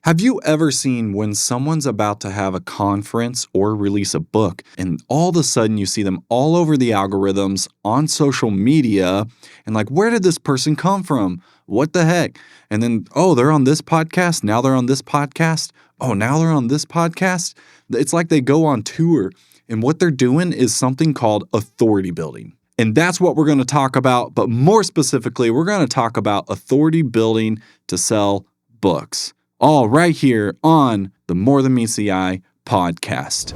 Have you ever seen when someone's about to have a conference or release a book and all of a sudden you see them all over the algorithms on social media and like, where did this person come from? What the heck? And then, oh, they're on this podcast. Now they're on this podcast. Oh, now they're on this podcast. It's like they go on tour and what they're doing is something called authority building. And that's what we're going to talk about. But more specifically, we're going to talk about authority building to sell books. All right here on the More Than Meets the Eye podcast.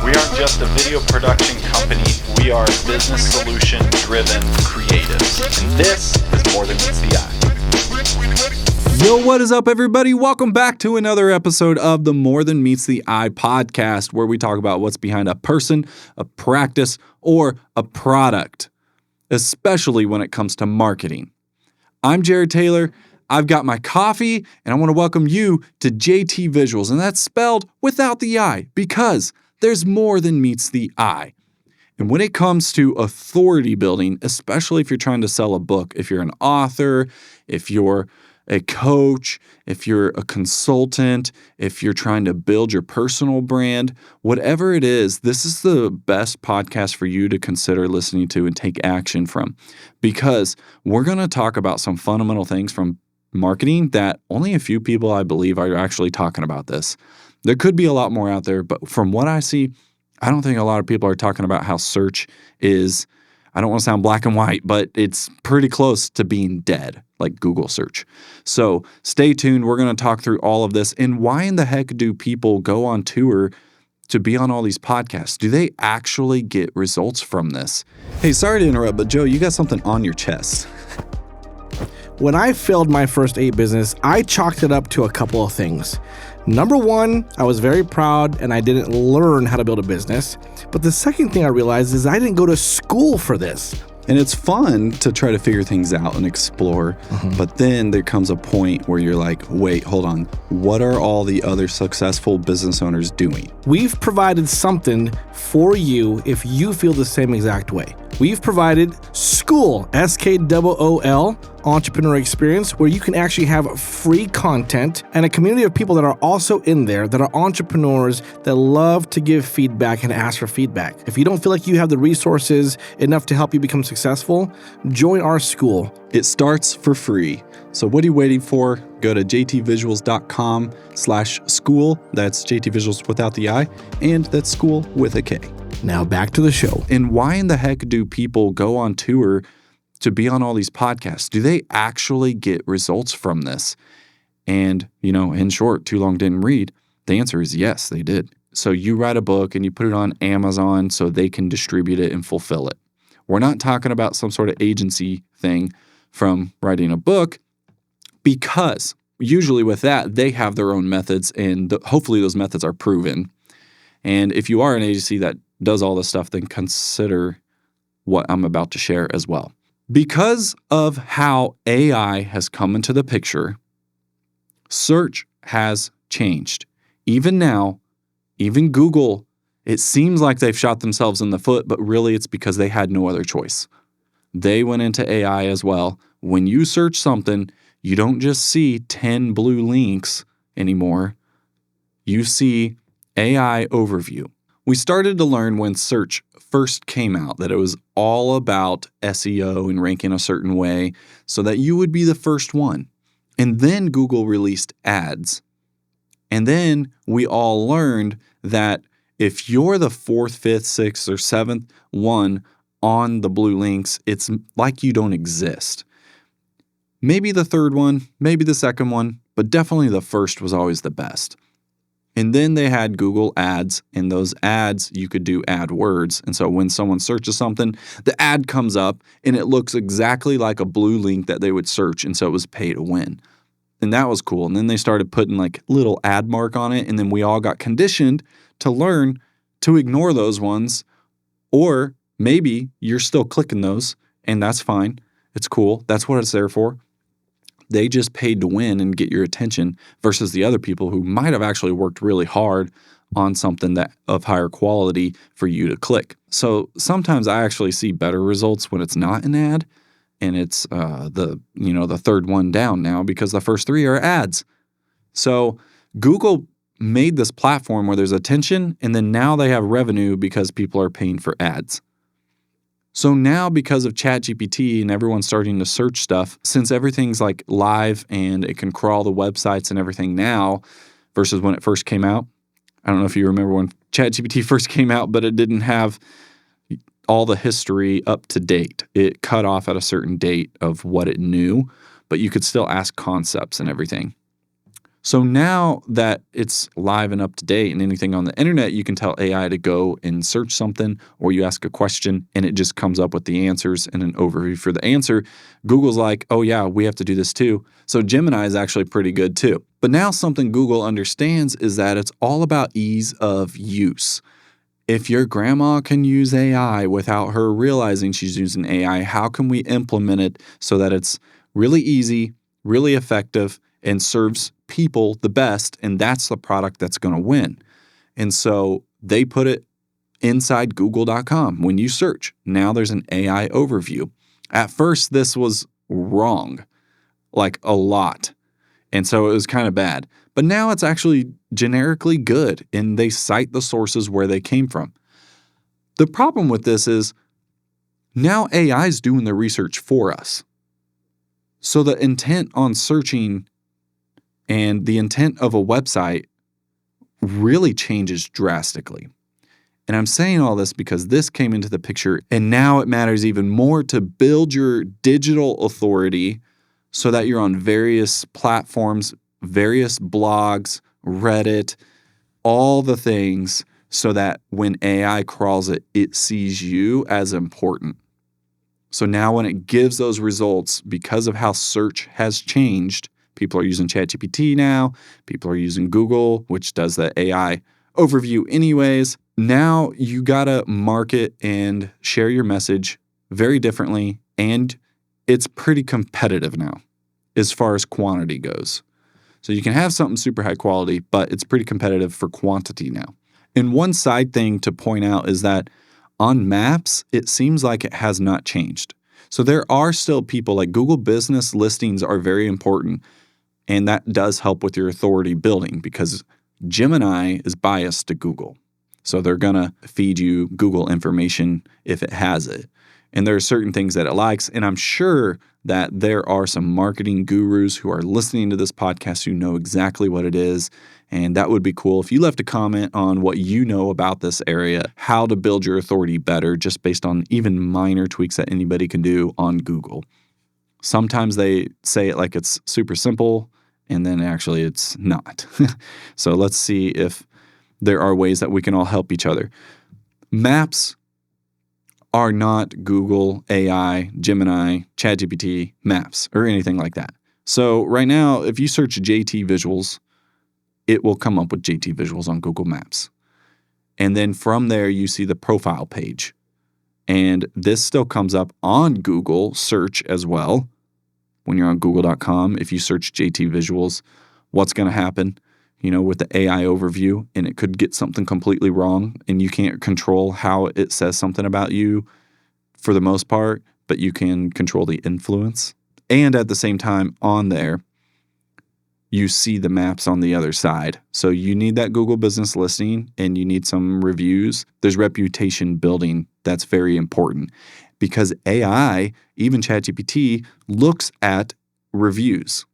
We aren't just a video production company. We are business solution driven creatives. And this is More Than Meets the Eye. Yo, what is up, everybody? Welcome back to another episode of the More Than Meets the Eye podcast, where we talk about what's behind a person, a practice, or a product, especially when it comes to marketing. I'm Jared Taylor. I've got my coffee, and I want to welcome you to JT Visuals, and that's spelled without the I, because there's more than meets the eye. And when it comes to authority building, especially if you're trying to sell a book, if you're an author, if you're a coach, if you're a consultant, if you're trying to build your personal brand, whatever it is, this is the best podcast for you to consider listening to and take action from, because we're going to talk about some fundamental things from marketing that only a few people, I believe, are actually talking about this. There could be a lot more out there, but from what I see, I don't think a lot of people are talking about how search is, I don't want to sound black and white, but it's pretty close to being dead, like Google search. So stay tuned. We're going to talk through all of this. And why in the heck do people go on tour to be on all these podcasts? Do they actually get results from this? Hey, sorry to interrupt, but Joe, you got something on your chest. When I failed my first 8 business, I chalked it up to a couple of things. Number one, I was very proud and I didn't learn how to build a business. But the second thing I realized is I didn't go to school for this. And it's fun to try to figure things out and explore. But then there comes a point where you're like, wait, hold on. What are all the other successful business owners doing? We've provided something for you if you feel the same exact way. We've provided School, SKOOL, entrepreneur experience, where you can actually have free content and a community of people that are also in there that are entrepreneurs that love to give feedback and ask for feedback. If you don't feel like you have the resources enough to help you become successful, join our school. It starts for free. So what are you waiting for? Go to jtvisuals.com/school. That's JTVisuals without the I, and that's school with a K. Now back to the show. And why in the heck do people go on tour to be on all these podcasts? Do they actually get results from this? And, in short, too long didn't read. The answer is yes, they did. So you write a book and you put it on Amazon so they can distribute it and fulfill it. We're not talking about some sort of agency thing from writing a book, because usually with that, they have their own methods, and hopefully those methods are proven. And if you are an agency that does all this stuff, then consider what I'm about to share as well. Because of how AI has come into the picture, search has changed. Even now, even Google, it seems like they've shot themselves in the foot, but really it's because they had no other choice. They went into AI as well. When you search something, you don't just see 10 blue links anymore. You see AI overview. We started to learn when search first came out that it was all about SEO and ranking a certain way so that you would be the first one. And then Google released ads. And then we all learned that if you're the 4th, 5th, 6th, or 7th one on the blue links, it's like you don't exist. Maybe the 3rd one, maybe the 2nd one, but definitely the first was always the best. And then they had Google Ads, and those ads, you could do AdWords. And so when someone searches something, the ad comes up, and it looks exactly like a blue link that they would search, and so it was pay to win. And that was cool. And then they started putting like little ad mark on it, and then we all got conditioned to learn to ignore those ones, or maybe you're still clicking those, and that's fine. It's cool. That's what it's there for. They just paid to win and get your attention versus the other people who might have actually worked really hard on something that of higher quality for you to click. So sometimes I actually see better results when it's not an ad. and it's the third one down now because the first three are ads. So Google made this platform where there's attention, and then now they have revenue because people are paying for ads. So now, because of ChatGPT and everyone starting to search stuff, since everything's like live and it can crawl the websites and everything now versus when it first came out. I don't know if you remember when ChatGPT first came out, but it didn't have all the history up to date. It cut off at a certain date of what it knew, but you could still ask concepts and everything. So now that it's live and up to date and anything on the internet, you can tell AI to go and search something, or you ask a question and it just comes up with the answers and an overview for the answer. Google's like, oh yeah, we have to do this too. So Gemini is actually pretty good too. But now something Google understands is that it's all about ease of use. If your grandma can use AI without her realizing she's using AI, how can we implement it so that it's really easy, really effective, and serves people the best, and that's the product that's going to win. And so they put it inside google.com. When you search, now there's an AI overview. At first, this was wrong, like a lot. And so it was kind of bad. But now it's actually generically good, and they cite the sources where they came from. The problem with this is now AI is doing the research for us. So the intent on searching and the intent of a website really changes drastically. And I'm saying all this because this came into the picture, and now it matters even more to build your digital authority so that you're on various platforms, various blogs, Reddit, all the things, so that when AI crawls it, it sees you as important. So now when it gives those results, because of how search has changed, people are using ChatGPT now. People are using Google, which does the AI overview anyways. Now you got to market and share your message very differently, and it's pretty competitive now as far as quantity goes. So you can have something super high quality, but it's pretty competitive for quantity now. And one side thing to point out is that on maps, it seems like it has not changed. So there are still people like Google business listings are very important. And that does help with your authority building because Gemini is biased to Google. So they're going to feed you Google information if it has it. And there are certain things that it likes. And I'm sure that there are some marketing gurus who are listening to this podcast who know exactly what it is. And that would be cool if you left a comment on what you know about this area, how to build your authority better, just based on even minor tweaks that anybody can do on Google. Sometimes they say it like it's super simple, and then actually it's not. So let's see if there are ways that we can all help each other. Maps are not Google, AI, Gemini, ChatGPT maps or anything like that. So right now, if you search JT Visuals, it will come up with JT Visuals on Google Maps. And then from there, you see the profile page. And this still comes up on Google search as well. When you're on google.com, if you search JT Visuals, what's going to happen, with the AI overview, and it could get something completely wrong, and you can't control how it says something about you for the most part, but you can control the influence. And at the same time on there, you see the maps on the other side. So you need that Google business listing and you need some reviews. There's reputation building that's very important because AI, even ChatGPT, looks at reviews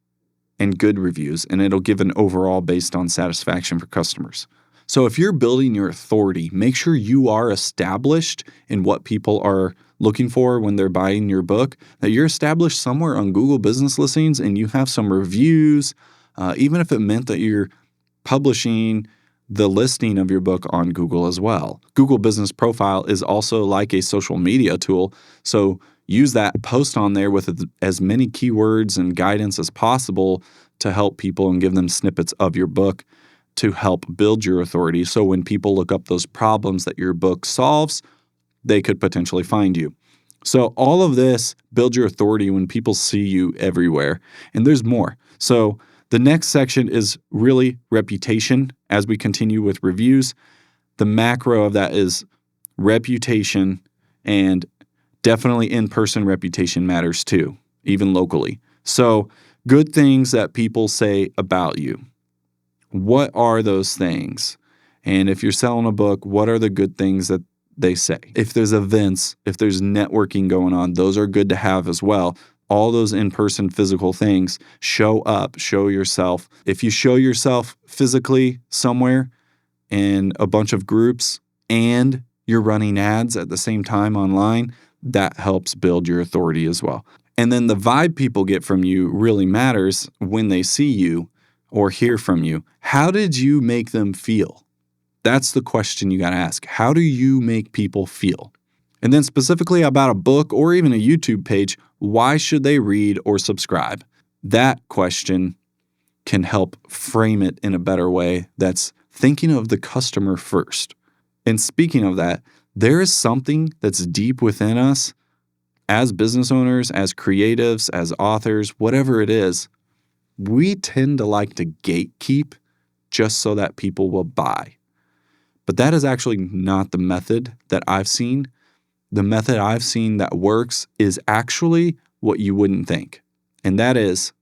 and good reviews, and it'll give an overall based on satisfaction for customers. So if you're building your authority, make sure you are established in what people are looking for when they're buying your book, that you're established somewhere on Google business listings and you have some reviews, even if it meant that you're publishing the listing of your book on Google as well. Google Business Profile is also like a social media tool, so use that, post on there with as many keywords and guidance as possible to help people and give them snippets of your book to help build your authority. So when people look up those problems that your book solves, they could potentially find you. So all of this builds your authority when people see you everywhere. And there's more. So the next section is really reputation as we continue with reviews. The macro of that is reputation and Definitely in-person reputation matters too, even locally. So, good things that people say about you. What are those things? And if you're selling a book, what are the good things that they say? If there's events, if there's networking going on, those are good to have as well. All those in-person physical things, show up, show yourself. If you show yourself physically somewhere in a bunch of groups and you're running ads at the same time online, that helps build your authority as well. And then the vibe people get from you really matters when they see you or hear from you. How did you make them feel? That's the question you got to ask. How do you make people feel? And then specifically about a book or even a YouTube page, why should they read or subscribe? That question can help frame it in a better way that's thinking of the customer first. And speaking of that, there is something that's deep within us as business owners, as creatives, as authors, whatever it is. We tend to like to gatekeep just so that people will buy. But that is actually not the method that I've seen. The method I've seen that works is actually what you wouldn't think. And that is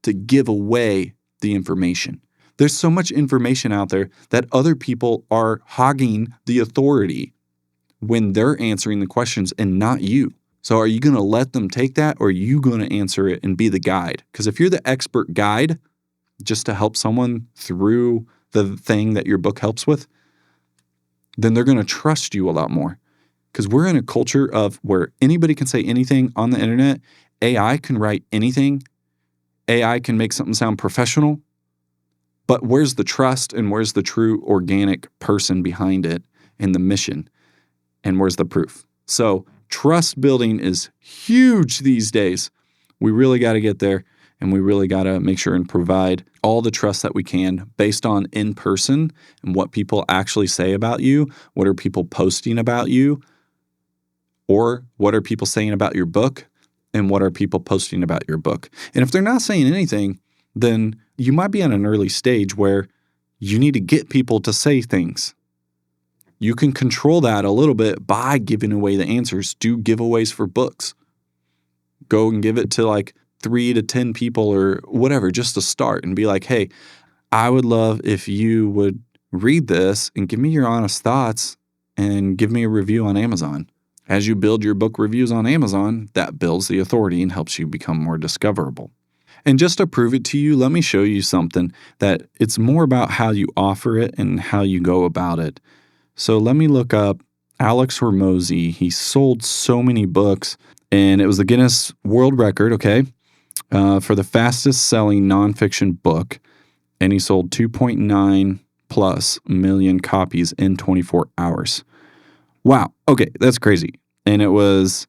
to give away the information. There's so much information out there that other people are hogging the authority when they're answering the questions and not you. So are you going to let them take that, or are you going to answer it and be the guide? Because if you're the expert guide just to help someone through the thing that your book helps with, then they're going to trust you a lot more. Because we're in a culture of where anybody can say anything on the internet. AI can write anything. AI can make something sound professional. But where's the trust and where's the true organic person behind it and the mission? And where's the proof? So trust building is huge these days. We really got to get there, and we really got to make sure and provide all the trust that we can based on in person and what people actually say about you. What are people posting about you? Or what are people saying about your book? And what are people posting about your book? And if they're not saying anything, then you might be at an early stage where you need to get people to say things. You can control that a little bit by giving away the answers. Do giveaways for books. Go and give it to like 3 to 10 people or whatever, just to start and be like, hey, I would love if you would read this and give me your honest thoughts and give me a review on Amazon. As you build your book reviews on Amazon, that builds the authority and helps you become more discoverable. And just to prove it to you, let me show you something that it's more about how you offer it and how you go about it. So let me look up Alex Hormozi. He sold so many books, and it was the Guinness World Record, for the fastest selling nonfiction book. And he sold 2.9 plus million copies in 24 hours. Wow. Okay, that's crazy. And it was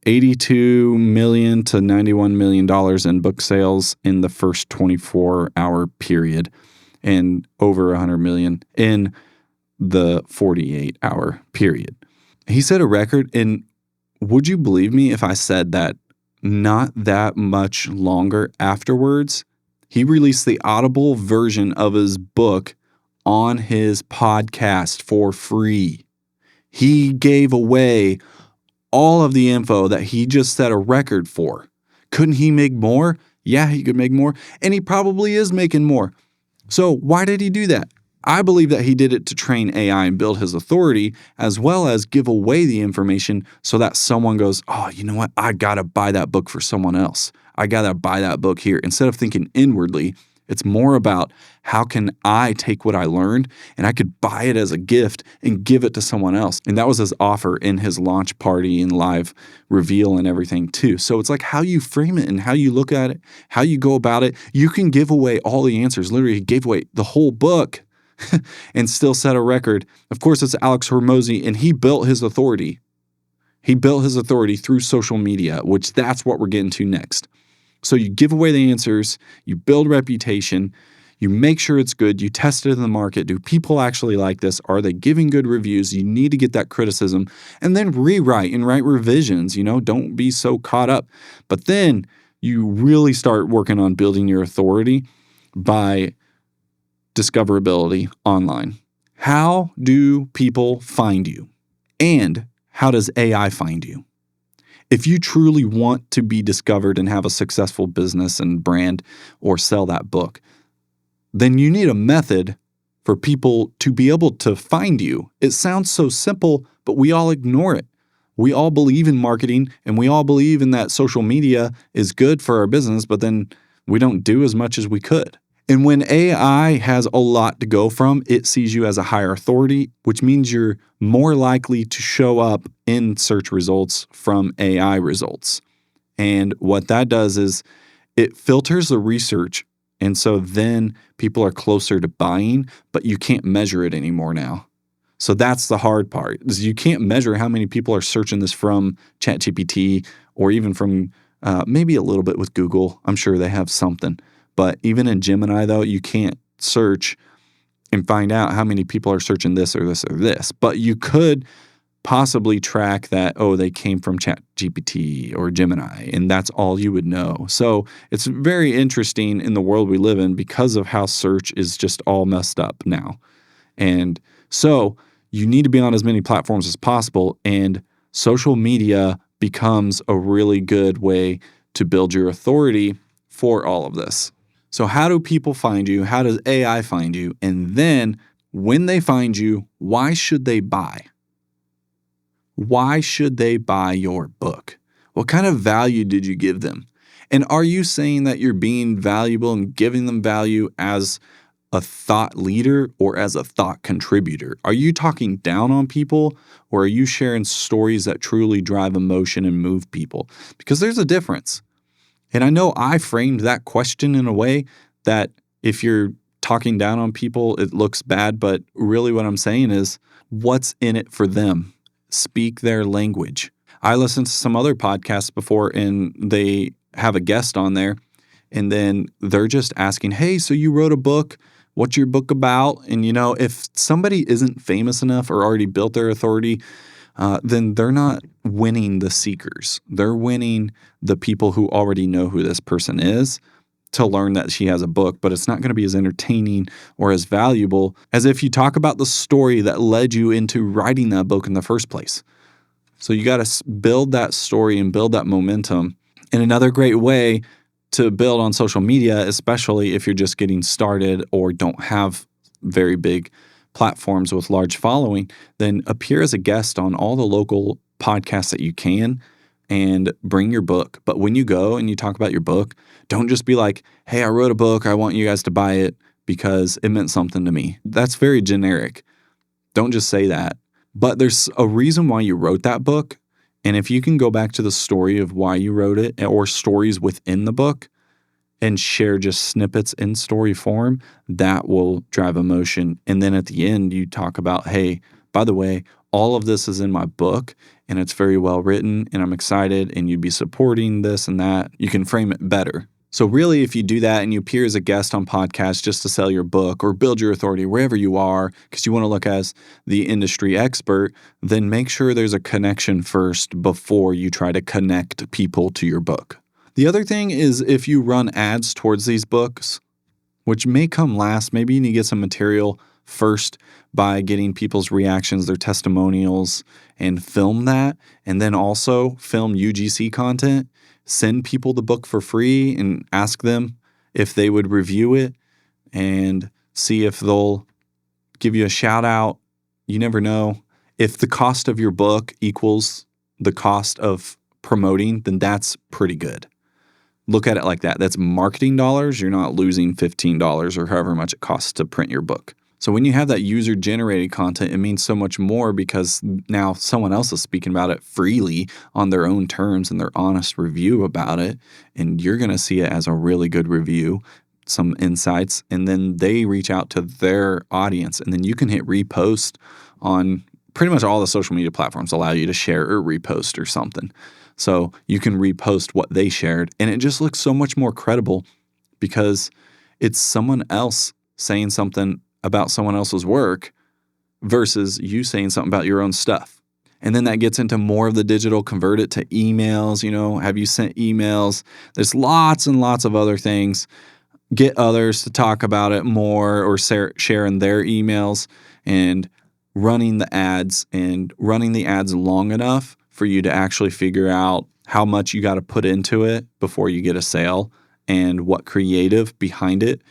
$82 million to $91 million in book sales in the first 24-hour period, and over $100 million in the 48-hour period. He set a record, and would you believe me if I said that not that much longer afterwards, he released the Audible version of his book on his podcast for free. He gave away all of the info that he just set a record for. Couldn't he make more? Yeah, he could make more. And he probably is making more. So why did he do that? I believe that he did it to train AI and build his authority, as well as give away the information so that someone goes, oh, you know what? I got to buy that book for someone else. I got to buy that book here. Instead of thinking inwardly, it's more about how can I take what I learned and I could buy it as a gift and give it to someone else. And that was his offer in his launch party and live reveal and everything too. So it's like how you frame it and how you look at it, how you go about it. You can give away all the answers. Literally, he gave away the whole book and still set a record. Of course, it's Alex Hormozi, and he built his authority. He built his authority through social media, which that's what we're getting to next. So you give away the answers, you build reputation, you make sure it's good, you test it in the market. Do people actually like this? Are they giving good reviews? You need to get that criticism and then rewrite and write revisions. Don't be so caught up. But then you really start working on building your authority by discoverability online. How do people find you? And how does AI find you? If you truly want to be discovered and have a successful business and brand or sell that book, then you need a method for people to be able to find you. It sounds so simple, but we all ignore it. We all believe in marketing and we all believe in that social media is good for our business, but then we don't do as much as we could. And when AI has a lot to go from, it sees you as a higher authority, which means you're more likely to show up in search results from AI results. And what that does is it filters the research. And so then people are closer to buying, but you can't measure it anymore now. So that's the hard part, is you can't measure how many people are searching this from ChatGPT or even from maybe a little bit with Google. I'm sure they have something. But even in Gemini, though, you can't search and find out how many people are searching this or this or this. But you could possibly track that, oh, they came from ChatGPT or Gemini, and that's all you would know. So it's very interesting in the world we live in because of how search is just all messed up now. And so you need to be on as many platforms as possible, and social media becomes a really good way to build your authority for all of this. So how do people find you? How does AI find you? And then when they find you, why should they buy? Why should they buy your book? What kind of value did you give them? And are you saying that you're being valuable and giving them value as a thought leader or as a thought contributor? Are you talking down on people, or are you sharing stories that truly drive emotion and move people? Because there's a difference. And I know I framed that question in a way that if you're talking down on people, it looks bad. But really what I'm saying is, what's in it for them? Speak their language. I listened to some other podcasts before, and they have a guest on there, and then they're just asking, hey, so you wrote a book. What's your book about? And, if somebody isn't famous enough or already built their authority, then they're not winning the seekers. They're winning the people who already know who this person is to learn that she has a book, but it's not going to be as entertaining or as valuable as if you talk about the story that led you into writing that book in the first place. So you got to build that story and build that momentum. And another great way to build on social media, especially if you're just getting started or don't have very big platforms with large following, then appear as a guest on all the local podcasts that you can and bring your book. But when you go and you talk about your book, don't just be like, hey, I wrote a book. I want you guys to buy it because it meant something to me. That's very generic. Don't just say that. But there's a reason why you wrote that book. And if you can go back to the story of why you wrote it or stories within the book and share just snippets in story form, that will drive emotion. And then at the end, you talk about, hey, by the way, all of this is in my book and it's very well written and I'm excited and you'd be supporting this and that. You can frame it better. So really, if you do that and you appear as a guest on podcasts just to sell your book or build your authority wherever you are because you want to look as the industry expert, then make sure there's a connection first before you try to connect people to your book. The other thing is if you run ads towards these books, which may come last, maybe you need to get some material first by getting people's reactions, their testimonials, and film that. And then also film UGC content. Send people the book for free and ask them if they would review it and see if they'll give you a shout out. You never know. If the cost of your book equals the cost of promoting, then that's pretty good. Look at it like that. That's marketing dollars. You're not losing $15 or however much it costs to print your book. So when you have that user-generated content, it means so much more because now someone else is speaking about it freely on their own terms and their honest review about it. And you're going to see it as a really good review, some insights, and then they reach out to their audience. And then you can hit repost on pretty much all the social media platforms allow you to share or repost or something. So you can repost what they shared. And it just looks so much more credible because it's someone else saying something about someone else's work versus you saying something about your own stuff. And then that gets into more of the digital, convert it to emails. Have you sent emails? There's lots and lots of other things. Get others to talk about it more or sharing their emails and running the ads long enough for you to actually figure out how much you got to put into it before you get a sale and what creative behind it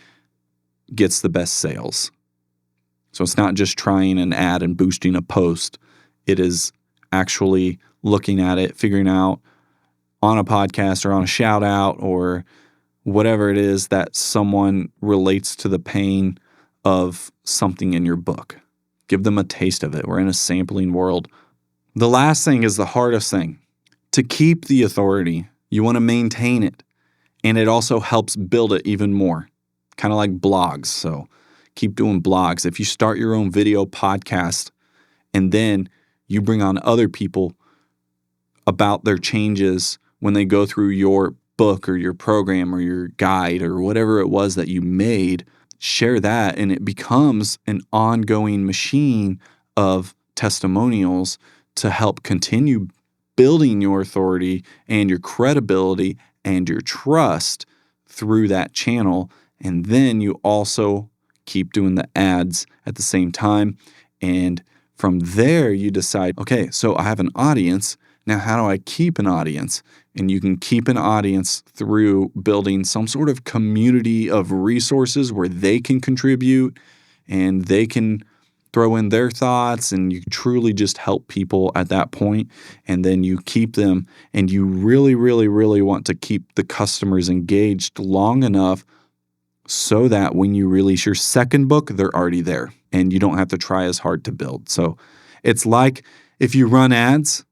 gets the best sales. So it's not just trying an ad and boosting a post. It is actually looking at it, figuring out on a podcast or on a shout out or whatever it is that someone relates to the pain of something in your book. Give them a taste of it. We're in a sampling world. The last thing is the hardest thing. To keep the authority, you want to maintain it. And it also helps build it even more. Kind of like blogs. So keep doing blogs. If you start your own video podcast and then you bring on other people about their changes when they go through your book or your program or your guide or whatever it was that you made, share that, and it becomes an ongoing machine of testimonials to help continue building your authority and your credibility and your trust through that channel. And then you also keep doing the ads at the same time. And from there, you decide, okay, so I have an audience. Now, how do I keep an audience? And you can keep an audience through building some sort of community of resources where they can contribute and they can throw in their thoughts, and you truly just help people at that point. And then you keep them, and you really, really, really want to keep the customers engaged long enough so that when you release your second book, they're already there and you don't have to try as hard to build. So it's like if you run ads,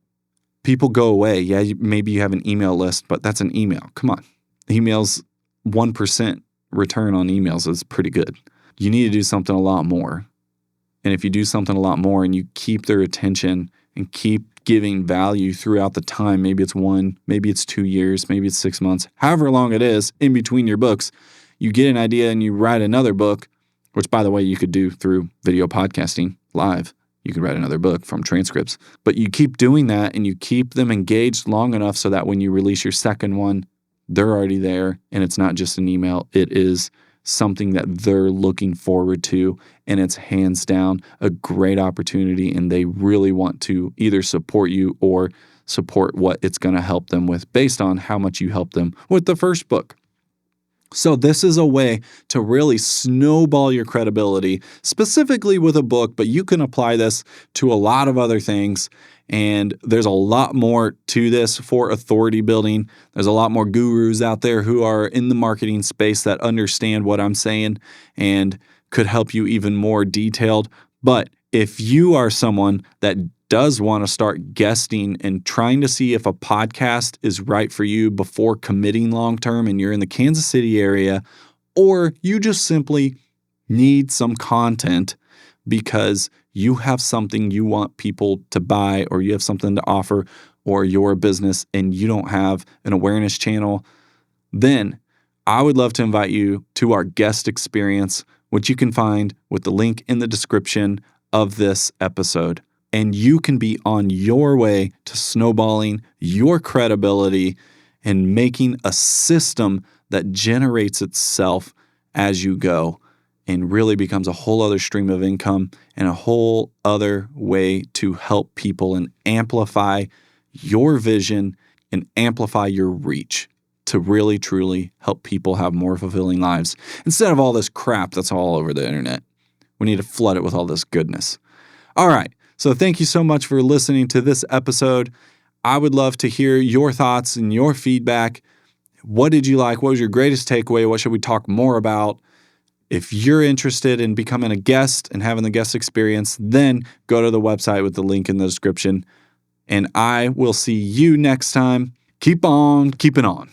people go away. Yeah, maybe you have an email list, but that's an email. Come on. Emails, 1% return on emails is pretty good. You need to do something a lot more. And if you do something a lot more and you keep their attention and keep giving value throughout the time, maybe it's 1, maybe it's 2 years, maybe it's 6 months, however long it is in between your books, you get an idea and you write another book, which, by the way, you could do through video podcasting live. You could write another book from transcripts. But you keep doing that and you keep them engaged long enough so that when you release your second one, they're already there and it's not just an email. It is something that they're looking forward to, and it's hands down a great opportunity, and they really want to either support you or support what it's going to help them with based on how much you help them with the first book. So this is a way to really snowball your credibility, specifically with a book, but you can apply this to a lot of other things. And there's a lot more to this for authority building. There's a lot more gurus out there who are in the marketing space that understand what I'm saying and could help you even more detailed. But if you are someone that does want to start guesting and trying to see if a podcast is right for you before committing long term and you're in the Kansas City area, or you just simply need some content because you have something you want people to buy, or you have something to offer, or you're a business and you don't have an awareness channel, then I would love to invite you to our guest experience, which you can find with the link in the description of this episode. And you can be on your way to snowballing your credibility and making a system that generates itself as you go and really becomes a whole other stream of income and a whole other way to help people and amplify your vision and amplify your reach to really, truly help people have more fulfilling lives instead of all this crap that's all over the internet. We need to flood it with all this goodness. All right. So thank you so much for listening to this episode. I would love to hear your thoughts and your feedback. What did you like? What was your greatest takeaway? What should we talk more about? If you're interested in becoming a guest and having the guest experience, then go to the website with the link in the description. And I will see you next time. Keep on keeping on.